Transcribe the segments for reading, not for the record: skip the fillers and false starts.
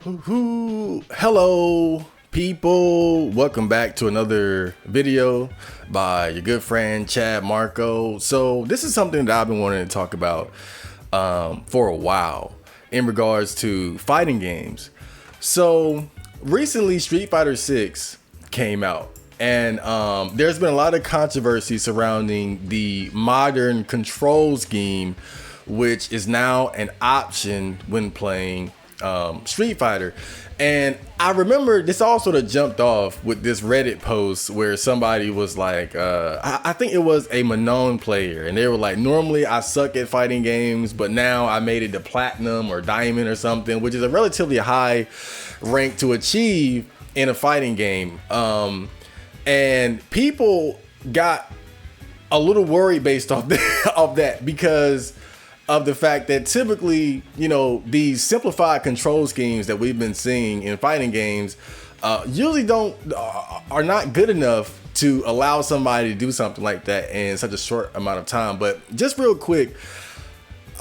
Hello, people. Welcome back to another video by your good friend Chad Marco. So this is something that I've been wanting to talk about for a while in regards to fighting games. So recently, Street Fighter 6 came out, and there's been a lot of controversy surrounding the modern control scheme, which is now an option when playing Street Fighter. And I remember this all sort of jumped off with this Reddit post where somebody was like, I think it was a Manon player, and they were like, normally I suck at fighting games, but now I made it to platinum or diamond or something, which is a relatively high rank to achieve in a fighting game. And people got a little worried based off that because of the fact that typically, you know, these simplified control schemes that we've been seeing in fighting games usually are not good enough to allow somebody to do something like that in such a short amount of time. But just real quick,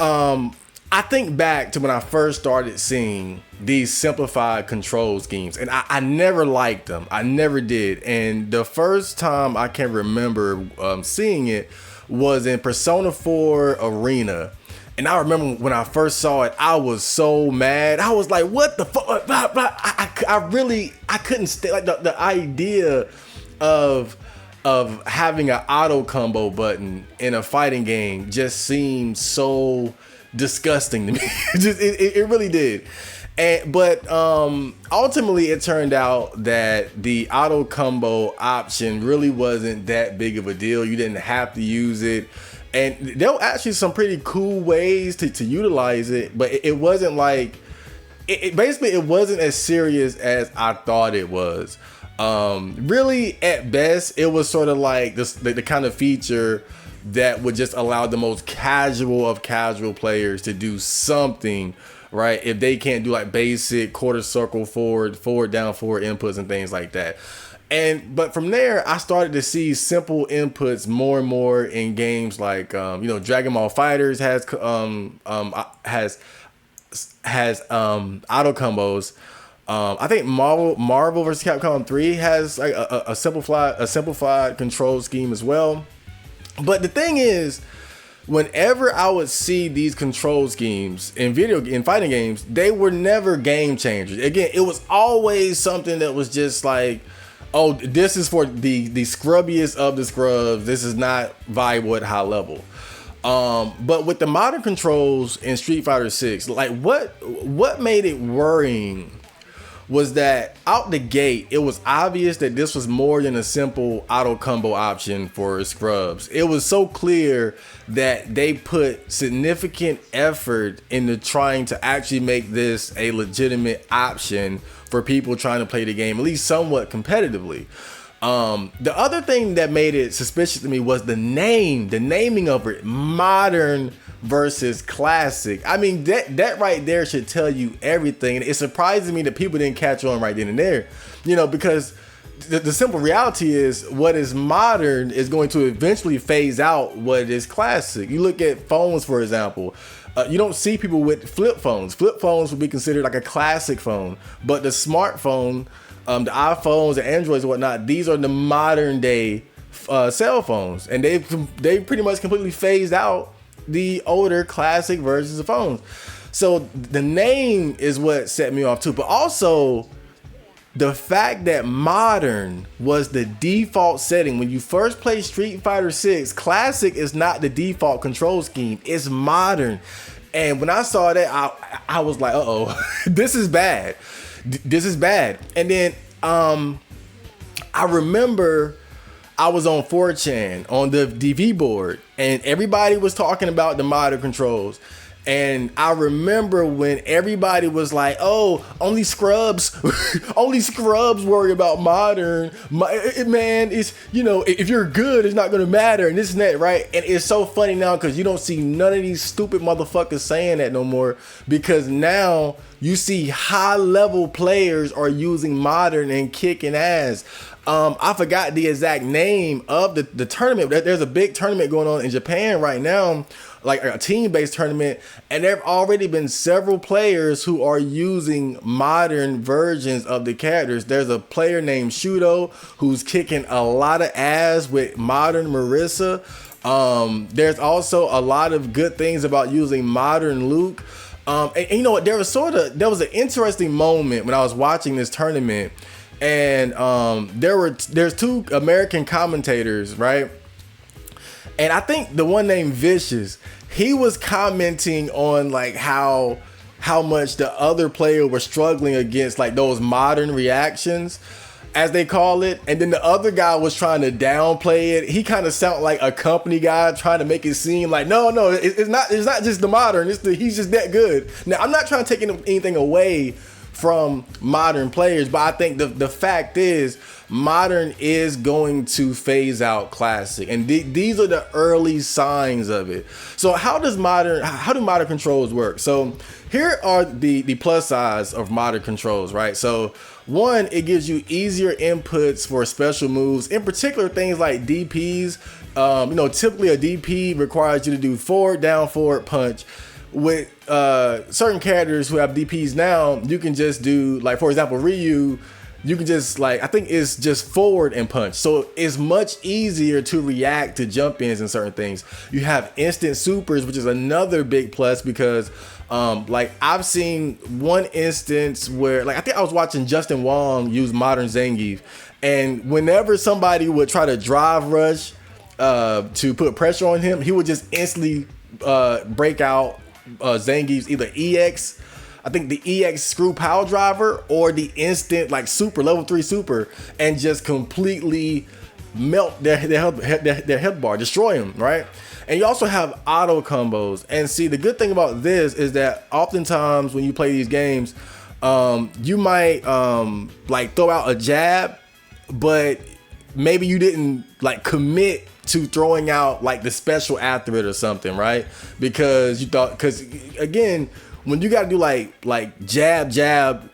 I think back to when I first started seeing these simplified control schemes, and I never liked them. I never did. And the first time I can remember seeing it was in Persona 4 Arena. And I remember when I first saw it, I was so mad. I was like, what the fuck? I couldn't stay. Like the idea of having an auto combo button in a fighting game just seemed so disgusting to me. It really did. But ultimately it turned out that the auto combo option really wasn't that big of a deal. You didn't have to use it. And there were actually some pretty cool ways to utilize it, but it wasn't like, basically it wasn't as serious as I thought it was. Really, at best, it was sort of like the kind of feature that would just allow the most casual of casual players to do something, right? If they can't do like basic quarter circle forward, down, forward inputs and things like that. But from there, I started to see simple inputs more and more in games like, Dragon Ball FighterZ has auto combos. I think Marvel vs. Capcom 3 has like a simplified control scheme as well. But the thing is, whenever I would see these control schemes in fighting games, they were never game changers. Again, it was always something that was just like, oh, this is for the scrubbiest of the scrubs. This is not viable at high level. But with the modern controls in Street Fighter 6, like what made it worrying was that out the gate, it was obvious that this was more than a simple auto combo option for scrubs. It was so clear that they put significant effort into trying to actually make this a legitimate option for people trying to play the game, at least somewhat competitively. The other thing that made it suspicious to me was the naming of it, modern versus classic. I mean, that right there should tell you everything. And it surprises me that people didn't catch on right then and there, because the simple reality is what is modern is going to eventually phase out what is classic. You look at phones, for example. You don't see people with flip phones. Flip phones would be considered like a classic phone, but the smartphone, the iPhones, the Androids and whatnot, these are the modern day cell phones, and they pretty much completely phased out the older classic versions of phones. So the name is what set me off too, but also the fact that modern was the default setting. When you first play Street Fighter 6, classic is not the default control scheme, it's modern. And when I saw that, I was like, uh-oh, this is bad. This is bad. And then I remember I was on 4chan on the DV board, and everybody was talking about the modern controls. And I remember when everybody was like, oh, only scrubs worry about modern. Man, it's, if you're good, it's not going to matter, and this and that, right? And it's so funny now because you don't see none of these stupid motherfuckers saying that no more, because now you see high level players are using modern and kicking ass. I forgot the exact name of the tournament. There's a big tournament going on in Japan right now, like a team-based tournament, and there have already been several players who are using modern versions of the characters. There's a player named Shudo who's kicking a lot of ass with modern Marissa. There's also a lot of good things about using modern Luke. And you know what? There was an interesting moment when I was watching this tournament, and there's two American commentators, right? And I think the one named Vicious, he was commenting on like how much the other player was struggling against like those modern reactions, as they call it. And then the other guy was trying to downplay it. He kind of sounded like a company guy trying to make it seem like, no, it's not just the modern, he's just that good. Now, I'm not trying to take anything away from modern players, but I think the fact is modern is going to phase out classic, and these are the early signs of it. So how do modern controls work? So here are the plus sides of modern controls, right? So one, it gives you easier inputs for special moves, in particular things like DPs. Typically a DP requires you to do forward, down, forward, punch. With certain characters who have DPs now, you can just do, like, for example, Ryu, you can just, like, I think it's just forward and punch. So it's much easier to react to jump ins and certain things. You have instant supers, which is another big plus because like I've seen one instance where, like, I think I was watching Justin Wong use modern Zangief, and whenever somebody would try to drive rush to put pressure on him, he would just instantly break out Zangief's either EX, I think the EX screw power driver, or the instant like super level 3 super, and just completely melt their health bar, destroy them, right? And you also have auto combos. And see, the good thing about this is that oftentimes when you play these games, you might like throw out a jab, but maybe you didn't like commit to throwing out like the special after it or something, right? Because again, when you got to do like jab,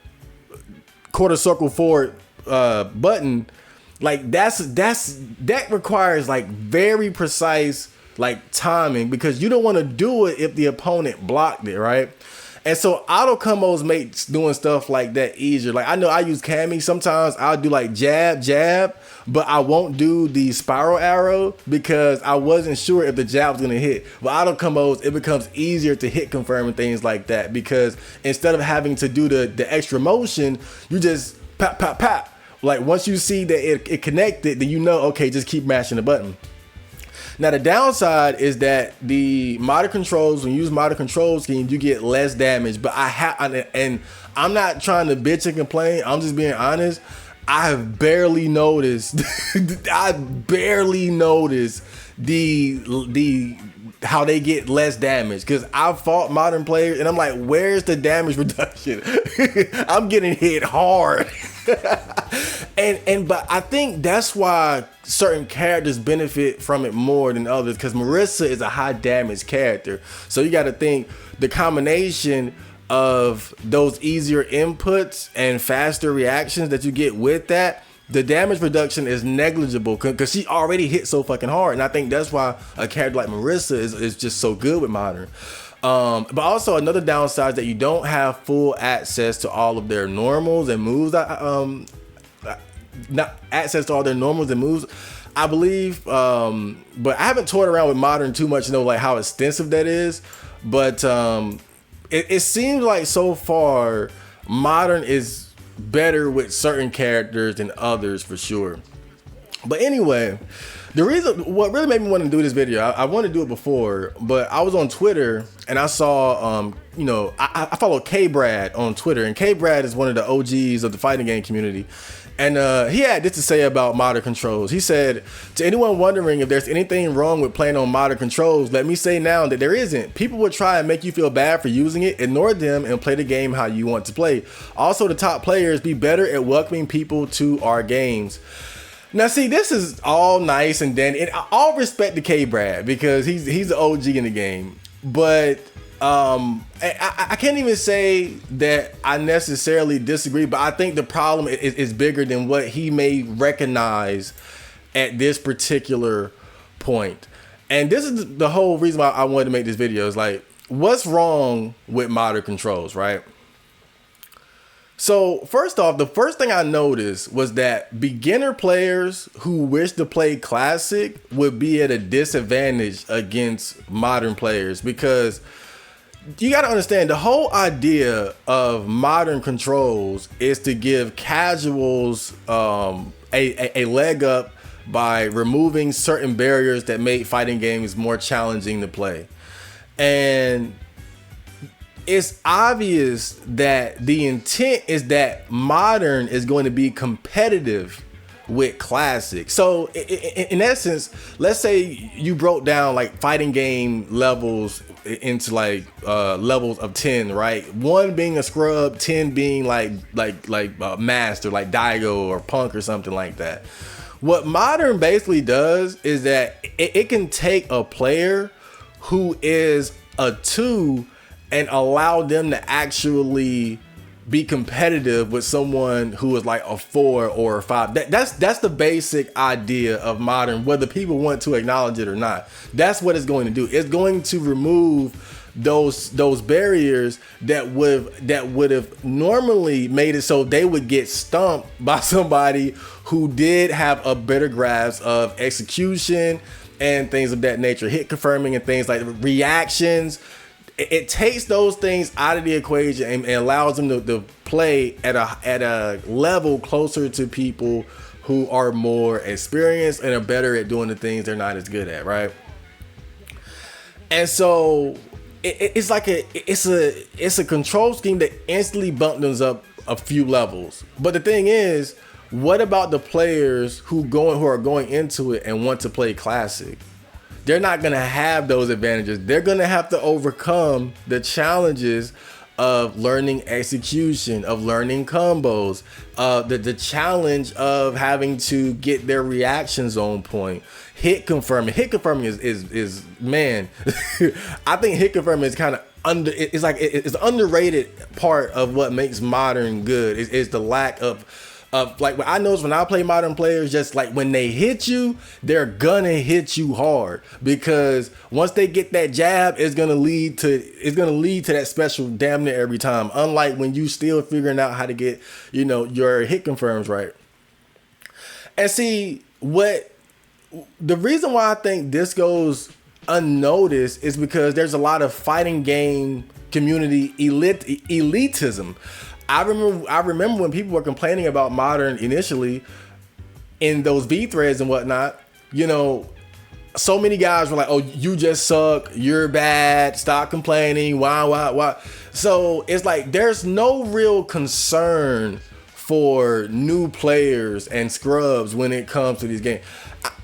quarter circle forward button, like that requires like very precise like timing, because you don't want to do it if the opponent blocked it, right? And so auto combos makes doing stuff like that easier. Like, I know I use Cammy. Sometimes I'll do like jab, but I won't do the spiral arrow because I wasn't sure if the jab was gonna hit. With auto combos, it becomes easier to hit confirm and things like that, because instead of having to do the extra motion, you just pop. Like, once you see that it connected, then you know, okay, just keep mashing the button. Now, the downside is that the modern controls, when you use modern control scheme, you get less damage. But and I'm not trying to bitch and complain, I'm just being honest. I have barely noticed, the how they get less damage, because I've fought modern players and I'm like, where's the damage reduction? I'm getting hit hard. But I think that's why certain characters benefit from it more than others, because Marissa is a high damage character. So you got to think the combination of those easier inputs and faster reactions that you get with that, the damage reduction is negligible because she already hit so fucking hard. And I think that's why a character like Marissa is just so good with modern. But also another downside is that you don't have full access to all of their normals and moves. Not access to all their normals and moves, I believe. But I haven't toyed around with modern too much to know like how extensive that is. But it seems like so far modern is better with certain characters than others for sure. But anyway, what really made me want to do this video, I wanted to do it before, but I was on Twitter and I saw, I follow K-Brad on Twitter, and K-Brad is one of the OGs of the fighting game community. And he had this to say about modern controls. He said, to anyone wondering if there's anything wrong with playing on modern controls, let me say now that there isn't. People will try and make you feel bad for using it. Ignore them and play the game how you want to play. Also, the top players be better at welcoming people to our games. Now, see, this is all nice and dandy, and all respect to K-Brad because he's the OG in the game. But I can't even say that I necessarily disagree, but I think the problem is bigger than what he may recognize at this particular point. And this is the whole reason why I wanted to make this video is like, what's wrong with modern controls, right? So first off, the first thing I noticed was that beginner players who wish to play classic would be at a disadvantage against modern players, because you got to understand the whole idea of modern controls is to give casuals a leg up by removing certain barriers that make fighting games more challenging to play. And it's obvious that the intent is that modern is going to be competitive with classic. So in essence, let's say you broke down like fighting game levels into like levels of 10, right? 1 being a scrub, 10 being like master, like Daigo or Punk or something like that. What modern basically does is that it can take a player who is a 2 and allow them to actually be competitive with someone who is like a 4 or a 5. That's the basic idea of modern, whether people want to acknowledge it or not. That's what it's going to do. It's going to remove those barriers that would have normally made it so they would get stumped by somebody who did have a better grasp of execution and things of that nature, hit confirming and things like reactions. It takes those things out of the equation and allows them to play at a level closer to people who are more experienced and are better at doing the things they're not as good at, right? And so it's like it's a control scheme that instantly bumps them up a few levels. But the thing is, what about the players who are going into it and want to play classic? They're not going to have those advantages. They're going to have to overcome the challenges of learning execution, of learning combos, the challenge of having to get their reactions on point. Hit confirming is man. I think hit confirming is kind of it's underrated part of what makes modern good. Is the lack of like what I notice when I play modern players, just like when they hit you, they're gonna hit you hard, because once they get that jab, it's gonna lead to that special damn near every time. Unlike when you still figuring out how to get your hit confirms right. And see, the reason why I think this goes unnoticed is because there's a lot of fighting game community elitism. I remember when people were complaining about modern initially in those V threads and whatnot, so many guys were like, oh, you just suck, you're bad, stop complaining, why. So it's like there's no real concern for new players and scrubs when it comes to these games.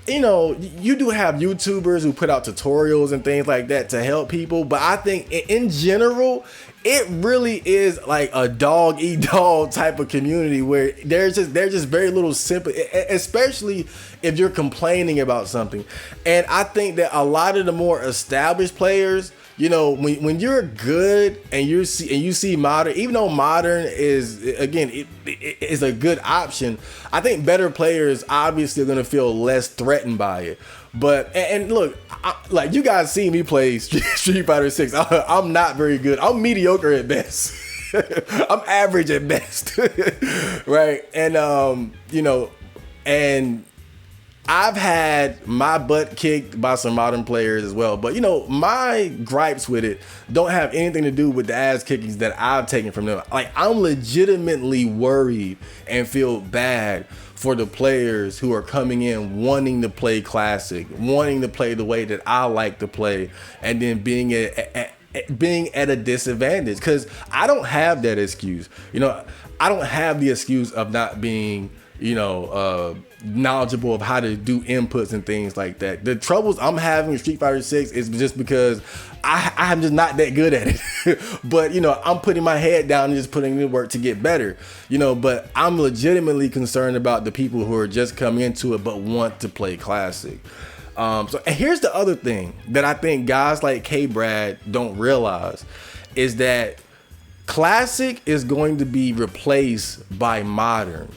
You do have YouTubers who put out tutorials and things like that to help people, but I think in general, it really is like a dog eat dog type of community where there's just very little sympathy, especially if you're complaining about something. And I think that a lot of the more established players, when you're good and you see modern, even though modern is, again, it is a good option, I think better players obviously are going to feel less threatened by it. But and look, like you guys see me play Street Fighter 6. I'm not very good. I'm mediocre at best. I'm average at best, right? And and I've had my butt kicked by some modern players as well. But my gripes with it don't have anything to do with the ass kickings that I've taken from them. Like, I'm legitimately worried and feel bad for the players who are coming in wanting to play classic, wanting to play the way that I like to play, and then being at a disadvantage, because I don't have that excuse. I don't have the excuse of not being knowledgeable of how to do inputs and things like that. The troubles I'm having with Street Fighter 6 is just because I'm just not that good at it. But I'm putting my head down and just putting in the work to get better. But I'm legitimately concerned about the people who are just coming into it but want to play classic. And here's the other thing that I think guys like K Brad don't realize is that Classic is going to be replaced by Modern.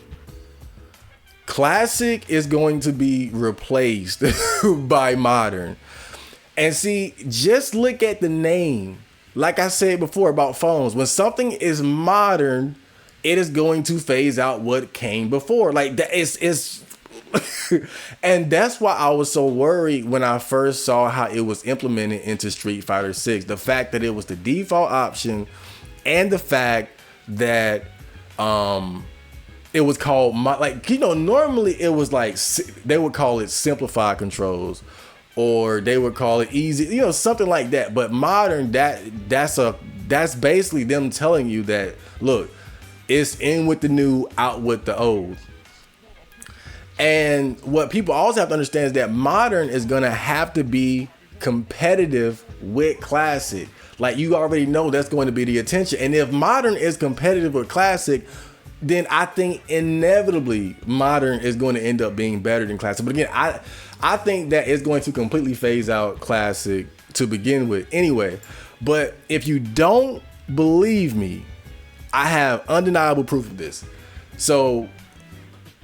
Classic is going to be replaced by Modern. And see, just look at the name. Like I said before about phones, when something is modern, it is going to phase out what came before. Like that is and that's why I was so worried when I first saw how it was implemented into Street Fighter 6. The fact that it was the default option and the fact that it was called normally it was like they would call it simplified controls, or they would call it easy, something like that. But modern, that's basically them telling you that, look, it's in with the new, out with the old. And what people also have to understand is that modern is gonna have to be competitive with classic. Like, you already know that's going to be the attention. And if modern is competitive with classic, then I think inevitably modern is going to end up being better than classic. But again, I think that it's going to completely phase out classic to begin with anyway. But if you don't believe me, I have undeniable proof of this. So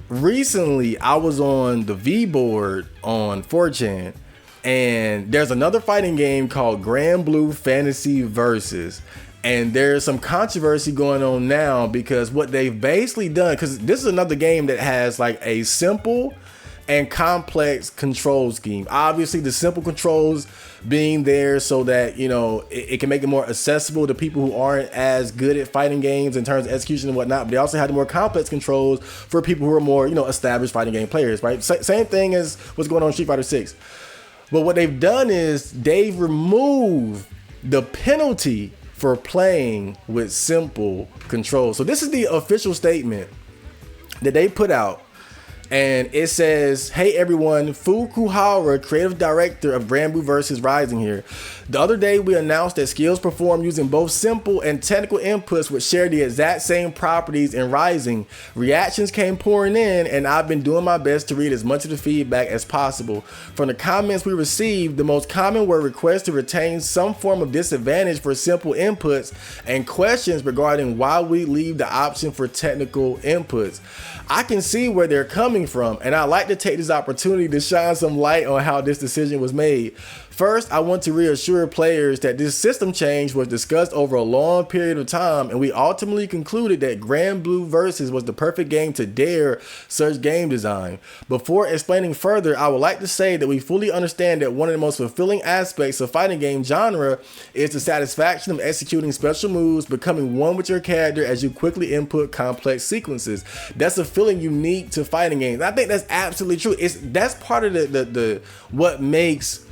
recently I was on the V board on 4chan, and there's another fighting game called Grand Blue Fantasy Versus. And there's some controversy going on now because what they've basically done, because this is another game that has like a simple and complex control scheme. Obviously, the simple controls being there so that, it can make it more accessible to people who aren't as good at fighting games in terms of execution and whatnot. But they also had the more complex controls for people who are more, established fighting game players, right? Same thing as what's going on in Street Fighter 6. But what they've done is they've removed the penalty for playing with simple controls. So this is the official statement that they put out. And it says, "Hey everyone, Fukuhara, creative director of Grand Blue vs. Rising here. The other day we announced that skills performed using both simple and technical inputs would share the exact same properties in Rising. Reactions came pouring in, and I've been doing my best to read as much of the feedback as possible. From the comments we received, the most common were requests to retain some form of disadvantage for simple inputs and questions regarding why we leave the option for technical inputs. I can see where they're coming from, and I'd like to take this opportunity to shine some light on how this decision was made. First, I want to reassure players that this system change was discussed over a long period of time, and we ultimately concluded that Grand Blue Versus was the perfect game to dare such game design. Before explaining further, I would like to say that we fully understand that one of the most fulfilling aspects of fighting game genre is the satisfaction of executing special moves, becoming one with your character as you quickly input complex sequences. That's a feeling unique to fighting games. I think that's absolutely true. That's part of the what makes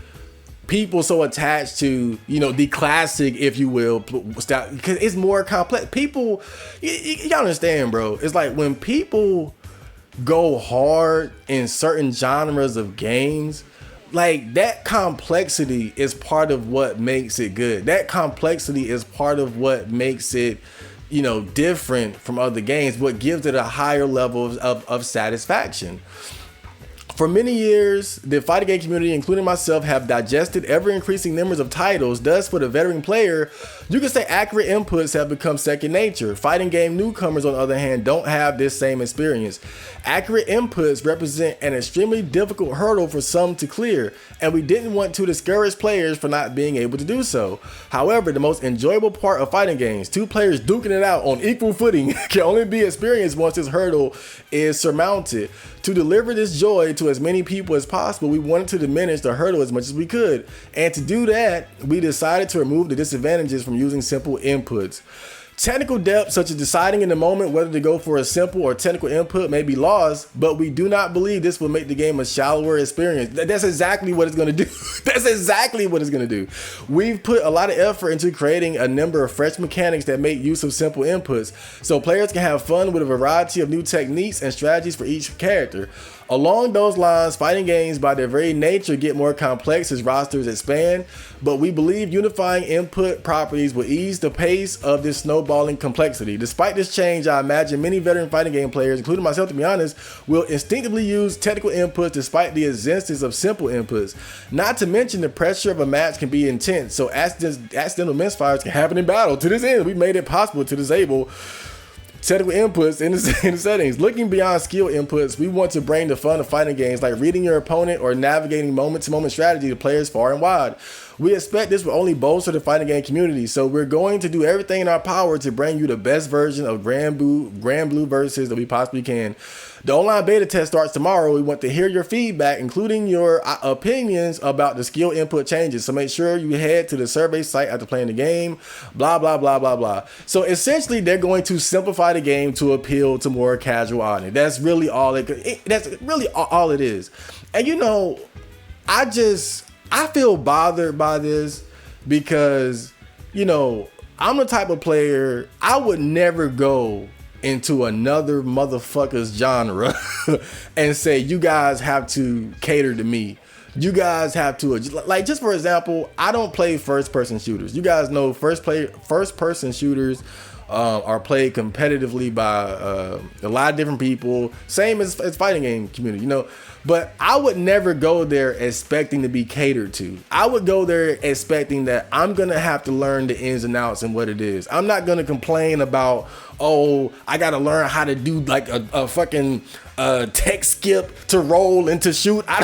people so attached to, the classic, if you will, because it's more complex. People, you understand, bro. It's like when people go hard in certain genres of games, like that complexity is part of what makes it good. That complexity is part of what makes it, different from other games, what gives it a higher level of satisfaction. For many years, the fighting game community, including myself, have digested ever-increasing numbers of titles. Thus, for the veteran player, you can say accurate inputs have become second nature. Fighting game newcomers, on the other hand, don't have this same experience. Accurate inputs represent an extremely difficult hurdle for some to clear, and we didn't want to discourage players for not being able to do so. However, the most enjoyable part of fighting games, two players duking it out on equal footing, can only be experienced once this hurdle is surmounted. To deliver this joy to as many people as possible, we wanted to diminish the hurdle as much as we could. And to do that, we decided to remove the disadvantages from using simple inputs. Technical depth, such as deciding in the moment whether to go for a simple or technical input, may be lost, but we do not believe this will make the game a shallower experience. That's exactly what it's going to do. That's exactly what it's going to do. We've put a lot of effort into creating a number of fresh mechanics that make use of simple inputs, so players can have fun with a variety of new techniques and strategies for each character. Along those lines, fighting games by their very nature get more complex as rosters expand, but we believe unifying input properties will ease the pace of this snowball snowballing complexity. Despite this change, I imagine many veteran fighting game players, including myself to be honest, will instinctively use technical inputs despite the existence of simple inputs. Not to mention the pressure of a match can be intense, so accidental misfires can happen in battle. To this end, we made it possible to disable technical inputs in the settings. Looking beyond skill inputs, we want to bring the fun of fighting games like reading your opponent or navigating moment-to-moment strategy to players far and wide. We expect this will only bolster the fighting game community, so we're going to do everything in our power to bring you the best version of Grand Blue Versus that we possibly can. The online beta test starts tomorrow. We want to hear your feedback, including your opinions about the skill input changes. So make sure you head to the survey site after playing the game, blah, blah, blah, blah, blah. So essentially, they're going to simplify the game to appeal to more casual audience. That's really all that's really all it is. And you know, I feel bothered by this because, you know, I'm the type of player, I would never go into another motherfucker's genre and say, you guys have to cater to me. You guys have to, like, just for example, I don't play first person shooters. You guys know first person shooters are played competitively by a lot of different people, same as fighting game community, you know. But I would never go there expecting to be catered to. I would go there expecting that I'm gonna have to learn the ins and outs and what it is. I'm not gonna complain about, oh, I gotta learn how to do like a fucking tech skip to roll and to shoot. I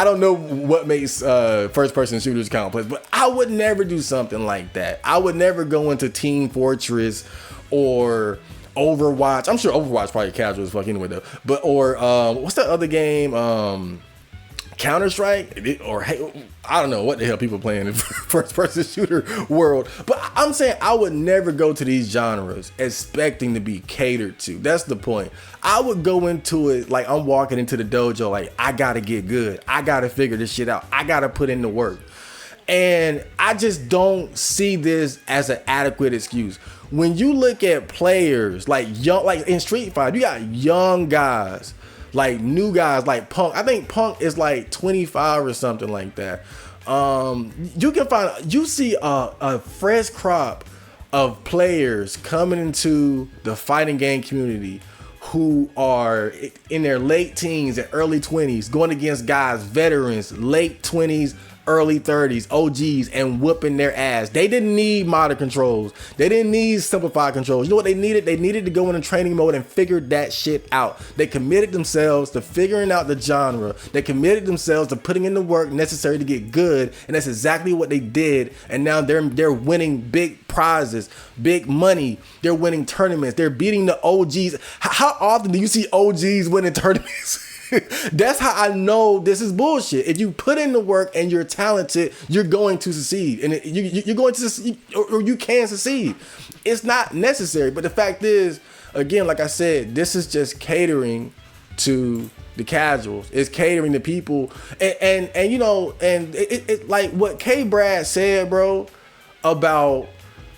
don't know what makes first person shooters complex, but I would never do something like that. I would never go into Team Fortress or Overwatch. I'm sure Overwatch probably casual as fuck anyway though. But or what's that other game? Counter-Strike, or I don't know what the hell people playing in first-person shooter world. But I'm saying I would never go to these genres expecting to be catered to. That's the point. I would go into it like I'm walking into the dojo like, I gotta get good. I gotta figure this shit out. I gotta put in the work. And I just don't see this as an adequate excuse. When you look at players like young, like in Street Fighter, you got young guys, like new guys, like Punk. I think Punk is like 25 or something like that. You see a fresh crop of players coming into the fighting game community who are in their late teens and early 20s, going against guys, veterans, late 20s, early 30s, OGs, and whooping their ass. They didn't need modern controls. They didn't need simplified controls. You know what they needed? They needed to go into training mode and figure that shit out. They committed themselves to figuring out the genre. They committed themselves to putting in the work necessary to get good, and that's exactly what they did. And now they're winning big prizes, big money. They're winning tournaments. They're beating the OGs. How often do you see OGs winning tournaments? That's how I know this is bullshit. If you put in the work and you're talented, you're going to succeed, and you're going to succeed, or you can succeed. It's not necessary, but the fact is, again, like I said, this is just catering to the casuals. It's catering to people, and you know, and it like what K Brad said, bro, about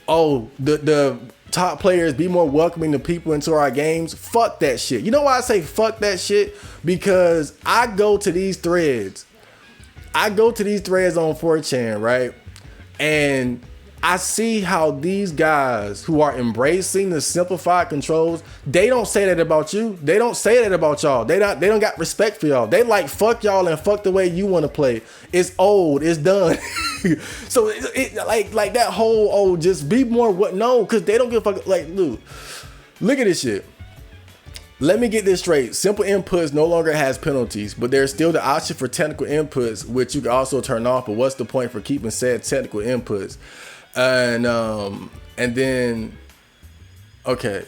the top players be more welcoming to people into our games. Fuck that shit. You know why I say fuck that shit? Because I go to these threads on 4chan, right? And I see how these guys who are embracing the simplified controls, they don't say that about you. They don't say that about y'all. They don't got respect for y'all. They like fuck y'all and fuck the way you want to play. It's old. It's done. So it like that whole just be more what? No, because they don't give a fuck. Like, look at this shit. Let me get this straight. Simple inputs no longer has penalties, but there's still the option for technical inputs, which you can also turn off. But what's the point for keeping said technical inputs? And then, okay.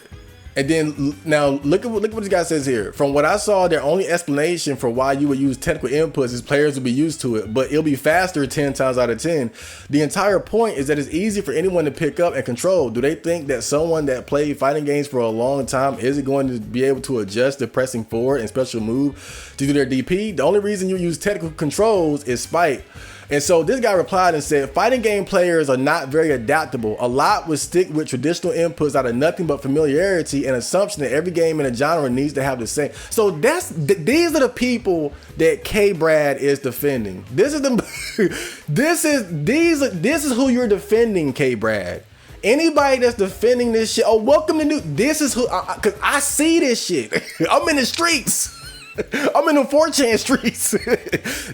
And then now look at what this guy says here. From what I saw, their only explanation for why you would use technical inputs is players will be used to it, but it'll be faster 10 times out of 10. The entire point is that it's easy for anyone to pick up and control. Do they think that someone that played fighting games for a long time isn't going to be able to adjust to pressing forward and special move to do their DP? The only reason you use technical controls is spite. And so this guy replied and said, fighting game players are not very adaptable. A lot would stick with traditional inputs out of nothing but familiarity and assumption that every game in a genre needs to have the same. So these are the people that K Brad is defending. This is who you're defending, K Brad. Anybody that's defending this shit, oh, welcome to new. This is who, cause I see this shit. I'm in the streets. I'm in the 4chan streets.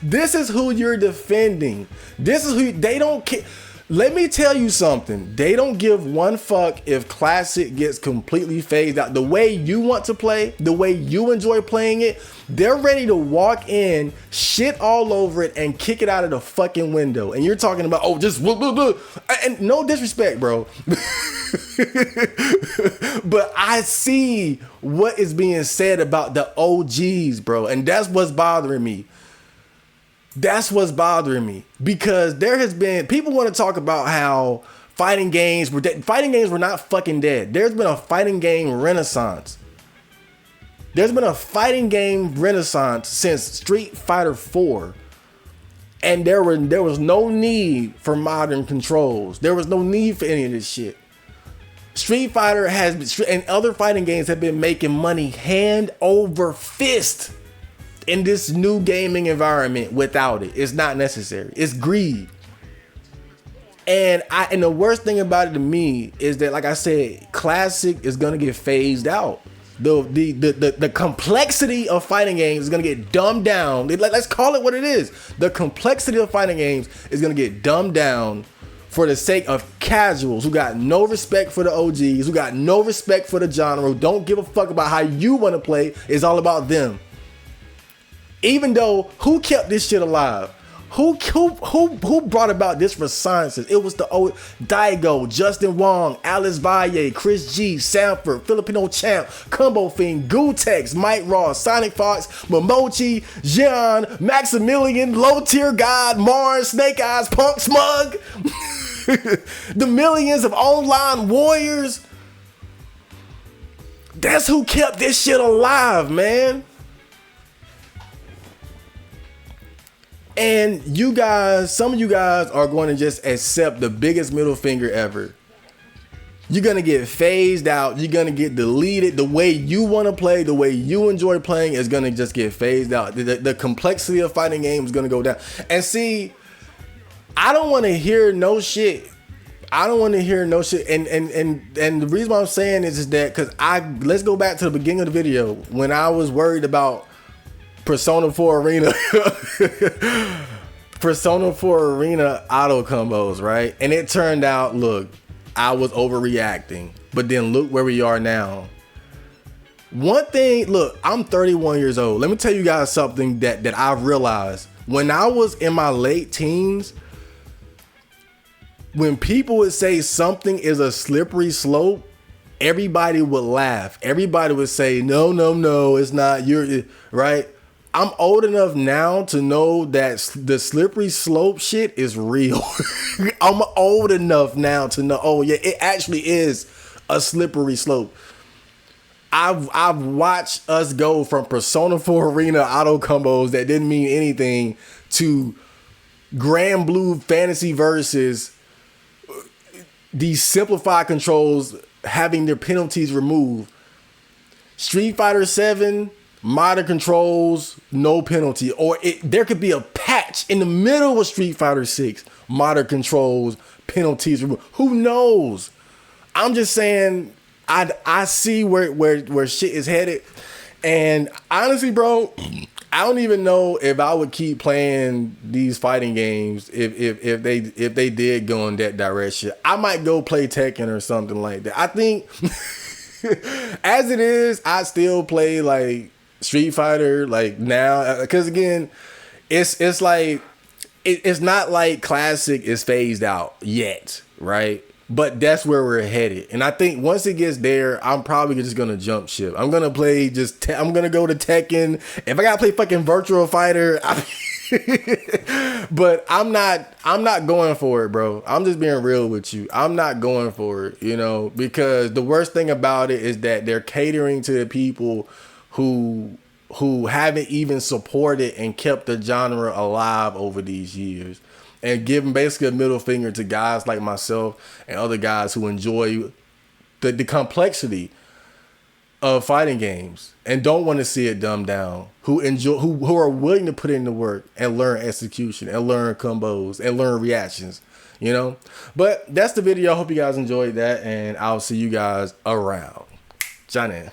This is who you're defending. This is who they don't care. Let me tell you something. They don't give one fuck if Classic gets completely phased out. The way you want to play, the way you enjoy playing it, they're ready to walk in, shit all over it, and kick it out of the fucking window. And you're talking about, oh, just and no disrespect, bro. But I see what is being said about the OGs, bro. And that's what's bothering me. That's what's bothering me, because there has been people want to talk about how fighting games were dead. Fighting games were not fucking dead. There's been a fighting game renaissance. There's been a fighting game renaissance since Street Fighter 4. And there was no need for modern controls. There was no need for any of this shit. Street Fighter and other fighting games have been making money hand over fist in this new gaming environment without it. It's not necessary. It's greed. And the worst thing about it to me is that, like I said, Classic is gonna get phased out. The complexity of fighting games is gonna get dumbed down. Let's call it what it is. The complexity of fighting games is gonna get dumbed down for the sake of casuals who got no respect for the OGs, who got no respect for the genre, who don't give a fuck about how you want to play. It's all about them. Even though, who kept this shit alive? Who brought about this renaissance? It was the old Daigo, Justin Wong, Alice Valle, Chris G, Sanford, Filipino Champ, Combo Fiend, Gutex, Mike Ross, Sonic Fox, Momochi, Jean, Maximilian, Low Tier God, Mars, Snake Eyes, Punk Smug, the millions of online warriors. That's who kept this shit alive, man. And you guys, some of you guys are going to just accept the biggest middle finger ever. You're going to get phased out. You're going to get deleted. The way you want to play, the way you enjoy playing is going to just get phased out. The complexity of fighting games is going to go down. And see, I don't want to hear no shit. I don't want to hear no shit. And the reason why I'm saying this is that because let's go back to the beginning of the video when I was worried about Persona 4 Arena. Persona 4 Arena auto combos, right? And it turned out, look, I was overreacting. But then look where we are now. One thing, look, I'm 31 years old. Let me tell you guys something that I realized. When I was in my late teens, when people would say something is a slippery slope, everybody would laugh. Everybody would say, no, it's not. You're right. I'm old enough now to know that the slippery slope shit is real. I'm old enough now to know, oh yeah, it actually is a slippery slope. I've watched us go from Persona 4 Arena auto combos that didn't mean anything to Grand Blue Fantasy Versus, these simplified controls having their penalties removed. Street Fighter 7 modern controls, no penalty, or there could be a patch in the middle of Street Fighter 6, modern controls, penalties removed. Who knows? I'm just saying, I see where shit is headed, and honestly, bro, I don't even know if I would keep playing these fighting games if they did go in that direction. I might go play Tekken or something like that. I think as it is, I still play like Street Fighter like now, because again, it's like it's not like Classic is phased out yet, right? But that's where we're headed, and I think once it gets there, I'm probably just gonna jump ship. I'm gonna play I'm gonna go to Tekken. If I gotta play fucking Virtual Fighter, but I'm not going for it, bro. I'm just being real with you. I'm not going for it, because the worst thing about it is that they're catering to the people who haven't even supported and kept the genre alive over these years, and giving basically a middle finger to guys like myself and other guys who enjoy the complexity. of fighting games and don't want to see it dumbed down, who enjoy, who are willing to put in the work and learn execution and learn combos and learn reactions, you know. But that's the video. I hope you guys enjoyed that, and I'll see you guys around. Johnny.